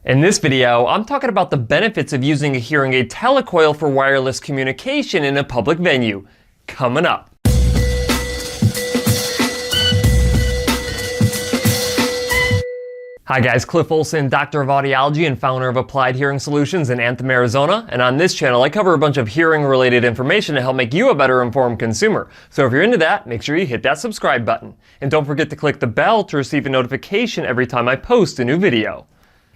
In this video, I'm talking about the benefits of using a hearing aid telecoil for wireless communication in a public venue. Coming up. Hi guys, Cliff Olson, Doctor of Audiology and founder of Applied Hearing Solutions in Anthem, Arizona. And on this channel, I cover a bunch of hearing-related information to help make you a better informed consumer. So if you're into that, make sure you hit that subscribe button. And don't forget to click the bell to receive a notification every time I post a new video.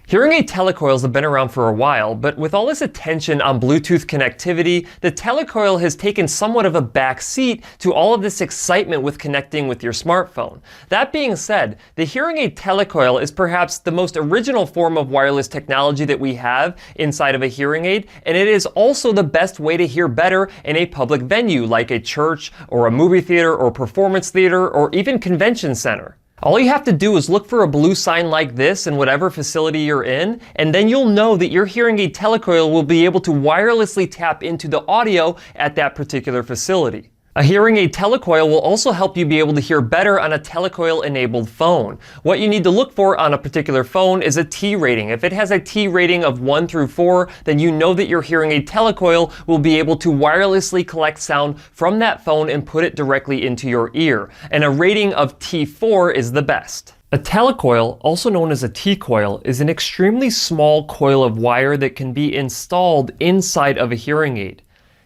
Hearing aid telecoils have been around for a while, but with all this attention on Bluetooth connectivity, the telecoil has taken somewhat of a back seat to all of this excitement with connecting with your smartphone. That being said, the hearing aid telecoil is perhaps the most original form of wireless technology that we have inside of a hearing aid, and it is also the best way to hear better in a public venue like a church or a movie theater or performance theater or even convention center. All you have to do is look for a blue sign like this in whatever facility you're in, and then you'll know that your hearing aid telecoil will be able to wirelessly tap into the audio at that particular facility. A hearing aid telecoil will also help you be able to hear better on a telecoil-enabled phone. What you need to look for on a particular phone is a T rating. If it has a T rating of 1 through 4, then you know that your hearing aid telecoil will be able to wirelessly collect sound from that phone and put it directly into your ear. And a rating of T4 is the best. A telecoil, also known as a T-Coil, is an extremely small coil of wire that can be installed inside of a hearing aid.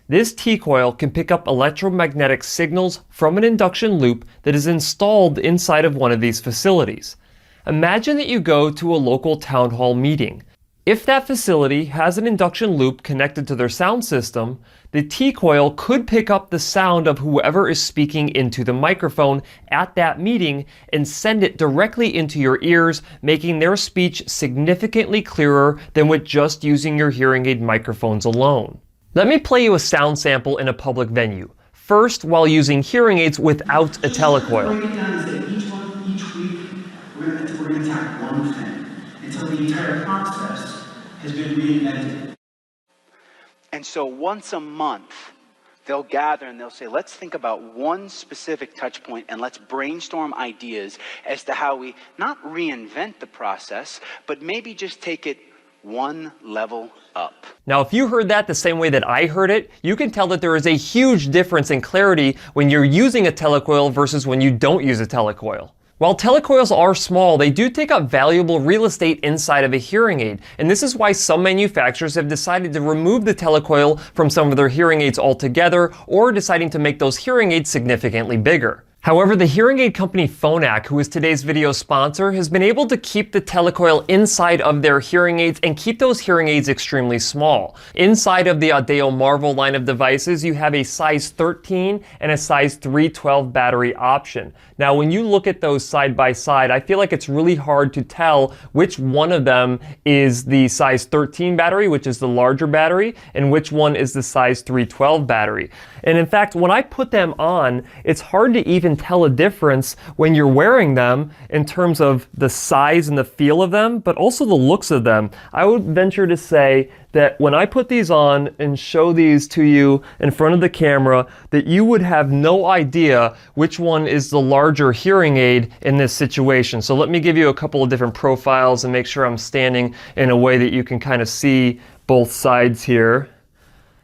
This T-Coil can pick up electromagnetic signals from an induction loop that is installed inside of one of these facilities. Imagine that you go to a local town hall meeting. If that facility has an induction loop connected to their sound system, the T-Coil could pick up the sound of whoever is speaking into the microphone at that meeting and send it directly into your ears, making their speech significantly clearer than with just using your hearing aid microphones alone. Let me play you a sound sample in a public venue. First, while using hearing aids without a telecoil. Break it down and say each week we're going to attack one thing until the entire process has been reinvented. And so once a month, they'll gather and they'll say, let's think about one specific touch point and let's brainstorm ideas as to how we not reinvent the process, but maybe just take it one level up. Now, if you heard that the same way that I heard it, you can tell that there is a huge difference in clarity when you're using a telecoil versus when you don't use a telecoil. While telecoils are small, they do take up valuable real estate inside of a hearing aid, and this is why some manufacturers have decided to remove the telecoil from some of their hearing aids altogether, or deciding to make those hearing aids significantly bigger. However, the hearing aid company Phonak, who is today's video sponsor, has been able to keep the telecoil inside of their hearing aids and keep those hearing aids extremely small. Inside of the Audio Marvel line of devices, you have a size 13 and a size 312 battery option. Now, when you look at those side by side, I feel like it's really hard to tell which one of them is the size 13 battery, which is the larger battery, and which one is the size 312 battery. And in fact, when I put them on, it's hard to even tell a difference when you're wearing them in terms of the size and the feel of them, but also the looks of them. I would venture to say that when I put these on and show these to you in front of the camera, that you would have no idea which one is the larger hearing aid in this situation. So let me give you a couple of different profiles and make sure I'm standing in a way that you can kind of see both sides here.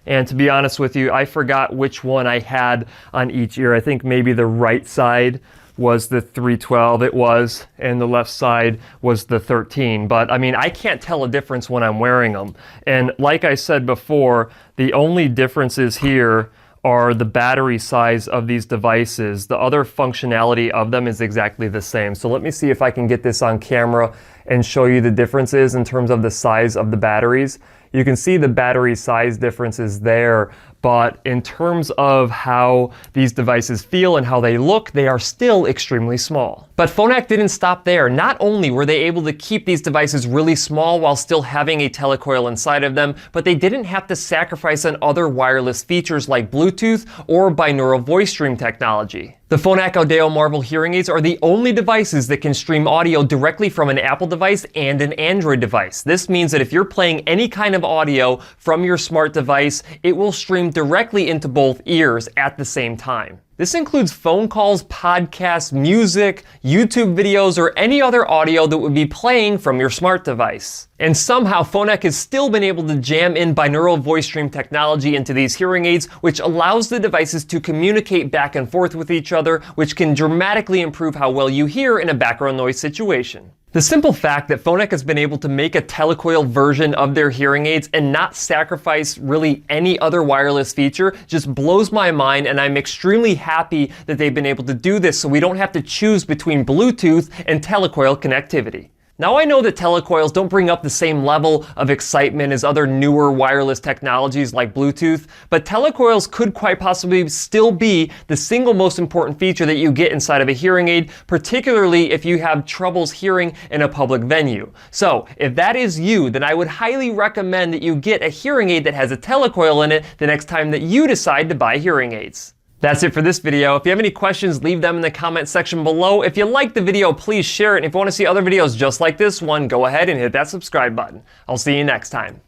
And to be honest with you, I forgot which one I had on each ear. I think maybe the right side was the 312, it was, and the left side was the 13. But I mean, I can't tell a difference when I'm wearing them. And like I said before, the only differences here are the battery size of these devices. The other functionality of them is exactly the same. So let me see if I can get this on camera and show you the differences in terms of the size of the batteries. You can see the battery size differences there, but in terms of how these devices feel and how they look, they are still extremely small. But Phonak didn't stop there. Not only were they able to keep these devices really small while still having a telecoil inside of them, but they didn't have to sacrifice on other wireless features like Bluetooth or binaural voice stream technology. The Phonak Audio Marvel hearing aids are the only devices that can stream audio directly from an Apple device and an Android device. This means that if you're playing any kind of audio from your smart device, it will stream directly into both ears at the same time. This includes phone calls, podcasts, music, YouTube videos, or any other audio that would be playing from your smart device. And somehow Phonak has still been able to jam in binaural voice stream technology into these hearing aids, which allows the devices to communicate back and forth with each other, which can dramatically improve how well you hear in a background noise situation. The simple fact that Phonak has been able to make a Telecoil version of their hearing aids and not sacrifice really any other wireless feature just blows my mind, and I'm extremely happy that they've been able to do this so we don't have to choose between Bluetooth and Telecoil connectivity. Now I know that Telecoils don't bring up the same level of excitement as other newer wireless technologies like Bluetooth, but Telecoils could quite possibly still be the single most important feature that you get inside of a hearing aid, particularly if you have troubles hearing in a public venue. So if that is you, then I would highly recommend that you get a hearing aid that has a Telecoil in it the next time that you decide to buy hearing aids. That's it for this video. If you have any questions, leave them in the comment section below. If you liked the video, please share it. And if you want to see other videos just like this one, go ahead and hit that subscribe button. I'll see you next time.